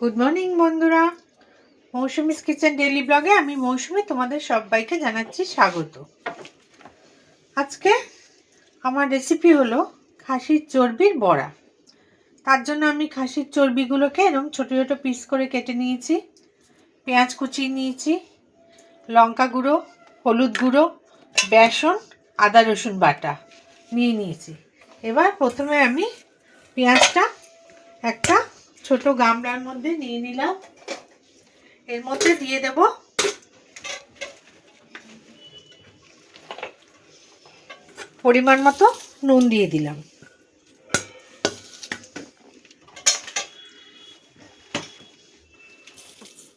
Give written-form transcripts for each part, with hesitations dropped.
Good morning বন্ধুরা, Mousumi's kitchen daily ব্লগে আমি মৌসুমি তোমাদের সবাইকে জানাচ্ছি স্বাগত। আজকে আমার রেসিপি হলো খাসির চর্বির বড়া। তার জন্য আমি খাসির চর্বিগুলোকে এরকম ছোটো ছোটো পিস করে কেটে নিয়েছি, পেঁয়াজ কুচিয়ে নিয়েছি, লঙ্কা গুঁড়ো, হলুদ গুঁড়ো, বেসন, আদা রসুন বাটা নিয়েছি। এবার প্রথমে আমি পেঁয়াজটা একটা ছোট গামলার মধ্যে নিয়ে নিলাম। এর মধ্যে দিয়ে দেব পরিমাণ মতো নুন, দিয়ে দিলাম।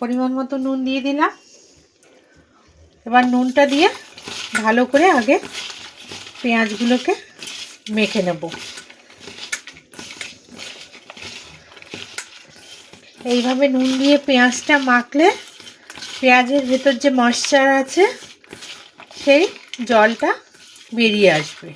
পরিমাণ মতো নুন দিয়ে দিলাম। এবার নুনটা দিয়ে ভালো করে আগে পেঁয়াজগুলোকে মেখে নেব। এইভাবে নুন দিয়ে পেঁয়াজটা মাখলে পেঁয়াজের ভেতর যে ময়েশ্চার আছে সেই জলটা বেরিয়ে আসবে।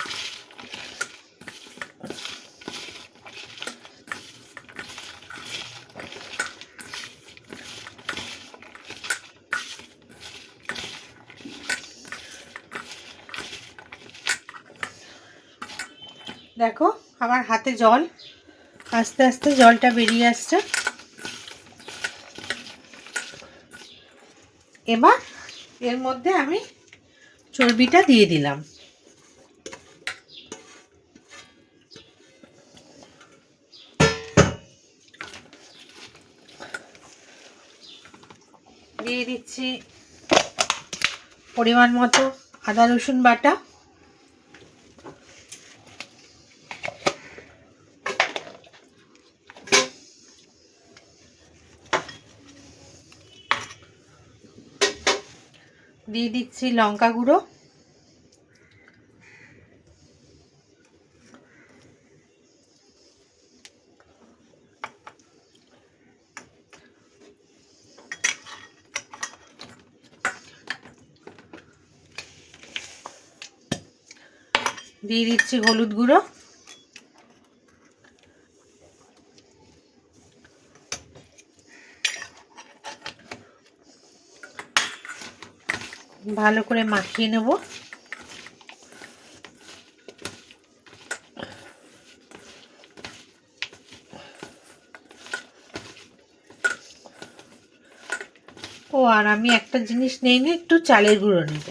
দেখো আমার হাতে জল, আস্তে আস্তে জলটা বেরিয়ে আসছে। এবার এর মধ্যে আমি চর্বিটা দিয়ে দিলাম। দিয়ে দিচ্ছি পরিমাণ মতো আদা রসুন বাটা, দিয়ে দিচ্ছি লঙ্কা গুঁড়ো, দিয়ে দিচ্ছি হলুদ গুঁড়ো, ভালো করে মাখিয়ে নেব। আর আমি একটা জিনিস নেই না, একটু চালের গুঁড়ো নেব।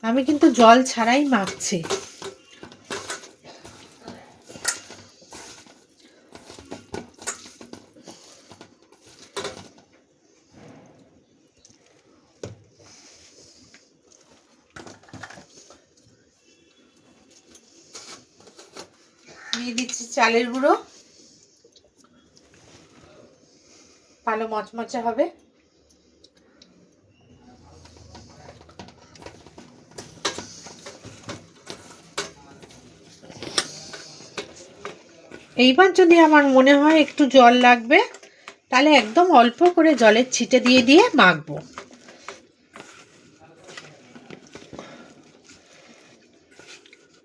আমি কিন্তু জল ছাড়াই মাখছি। দিয়ে দিচ্ছি চালের গুঁড়ো, ভালো মচমচে হবে। এইবার যদি আমার মনে হয় একটু জল লাগবে, তাহলে একদম অল্প করে জলের ছিটে দিয়ে দিয়ে মাখবো।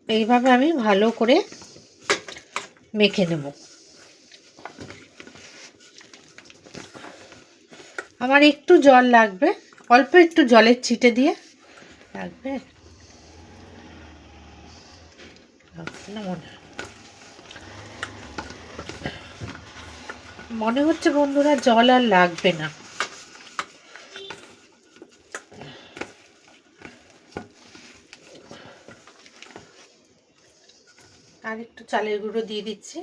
এইভাবে আমি ভালো করে মেখে নেব। আমার একটু জল লাগবে, অল্প একটু জলের ছিটে দিয়ে লাগবে না, মনে হচ্ছে বন্ধুরা জল আর লাগবে না। আর একটু চালের গুঁড়ো দিয়ে দিচ্ছি।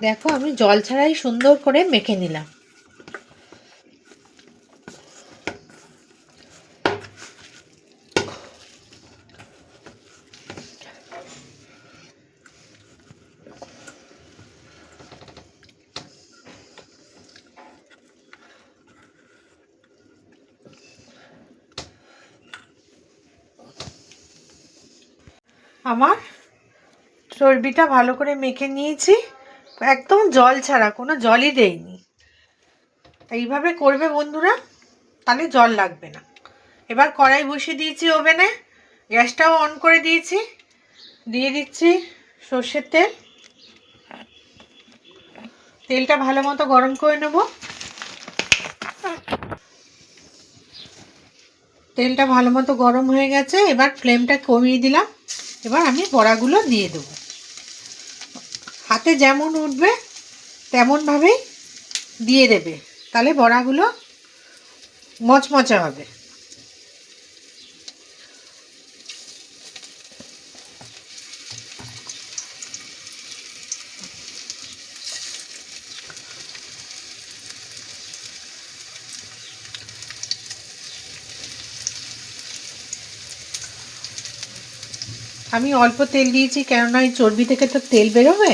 দেখো আমি জল ছাড়াই সুন্দর করে মেখে নিলাম। আমার চর্বিটা ভালো করে মেখে নিয়েছি, একদম জল ছাড়া, কোনো জলই দেইনি। এইভাবে করবে বন্ধুরা, তাহলে জল লাগবে না। এবার কড়াই বসিয়ে দিয়েছি ওভেনে, গ্যাসটাও অন করে দিয়েছি। দিয়ে দিচ্ছি সর্ষের তেল। তেলটা ভালো মতো গরম করে নেব। তেলটা ভালো মতো গরম হয়ে গেছে, এবার ফ্লেমটা কমিয়ে দিলাম। এবার আমি বড়াগুলো দিয়ে দেব। হাতে যেমন উঠবে তেমনভাবেই দিয়ে দেবে, তাহলে বড়াগুলো মচমচে হবে। আমি অল্প তেল দিয়েছি, কেননা এই চর্বি থেকে তো তেল বেরোবে।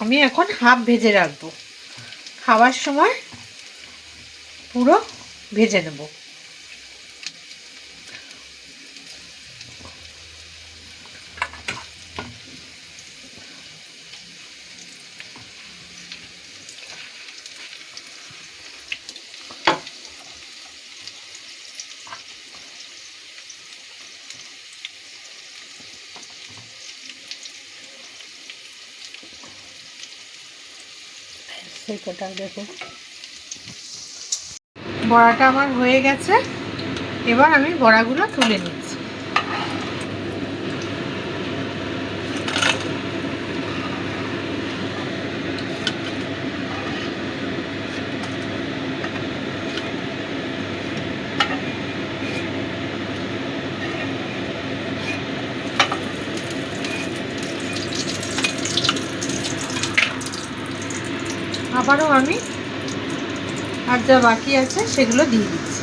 আমি এখন হাফ ভেজে রাখবো, খাওয়ার সময় পুরো ভেজে নেব। সেটা দেখো, বড়াটা আমার হয়ে গেছে। এবার আমি বড়াগুলো তুলে নিচ্ছি। আবারও আমি আর যা বাকি আছে সেগুলো দিয়ে দিচ্ছি।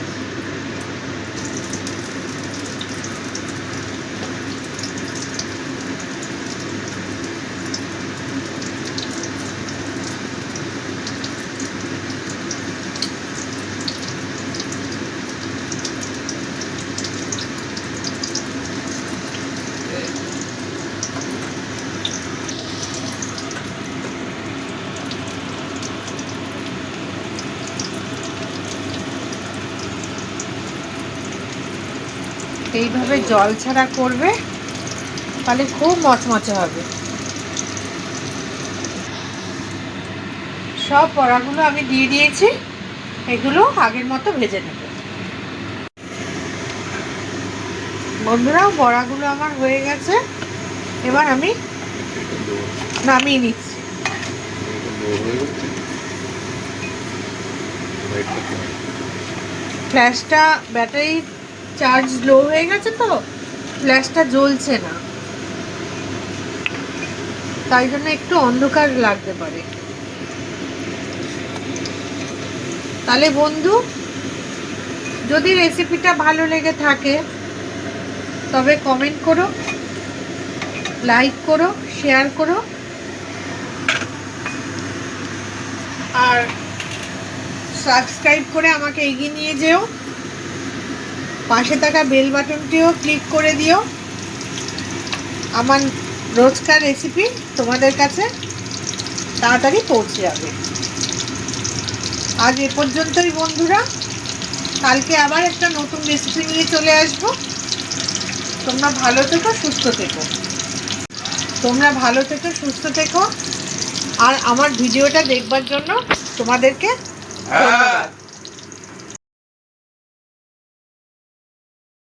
এইভাবে জল ছাড়া করবে, তাহলে খুব মচমচে হবে। সব বড়াগুলো আমি দিয়ে দিয়েছি, এগুলো আগের মতো ভেজে নেব। বন্ধুরা বড়াগুলো আমার হয়ে গেছে, এবার আমি নামিয়ে নিচ্ছি। ফ্ল্যাশটা, ব্যাটারি চার্জ লো হয়ে গেছে তো ফ্ল্যাশটা জ্বলছে না, তাই জন্য একটু অন্ধকার লাগতে পারে। তাহলে বন্ধু, যদি রেসিপিটা ভালো লেগে থাকে তবে কমেন্ট করো, লাইক করো, শেয়ার করো, আর সাবস্ক্রাইব করে আমাকে এগিয়ে নিয়ে যেও। পাশে থাকা বেল বাটনটিও ক্লিক করে দিও। আমার রোজকার রেসিপি তোমাদের কাছে তাড়াতাড়ি পৌঁছে যাবে। আজ এ পর্যন্তই বন্ধুরা, কালকে আবার একটা নতুন রেসিপি নিয়ে চলে আসবো। তোমরা ভালো থেকো, সুস্থ থেকো। আর আমার ভিডিওটা দেখবার জন্য তোমাদেরকে ধন্যবাদ।